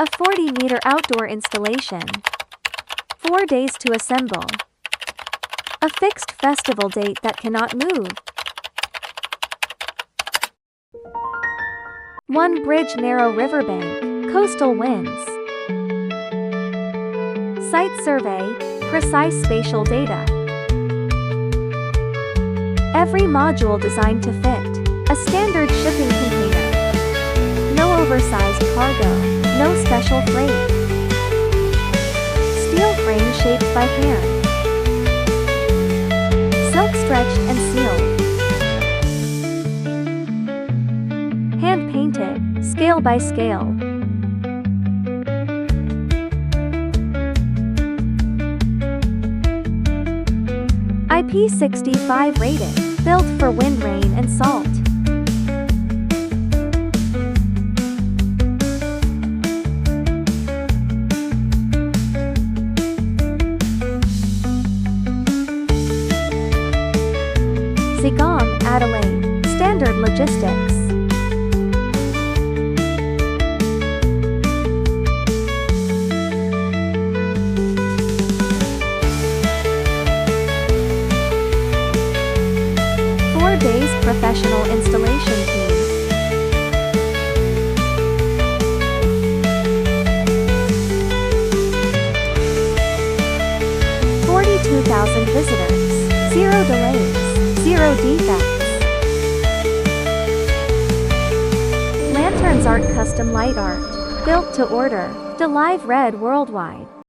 A 40-meter outdoor installation. 4 days to assemble. A fixed festival date that cannot move. 1 bridge narrow riverbank, coastal winds. Site survey, precise spatial data. Every module designed to fit. A standard shipping container. No oversized cargo, no special freight. Steel frame shaped by hand. Silk stretched and sealed. Hand painted, scale by scale. IP65 rated, built for wind, rain and salt. Zigong, Adelaide, standard logistics. Days professional installation team. 42,000 visitors. 0 delays. 0 defects. LanternsArt custom light art. Built to order. DeLive Red worldwide.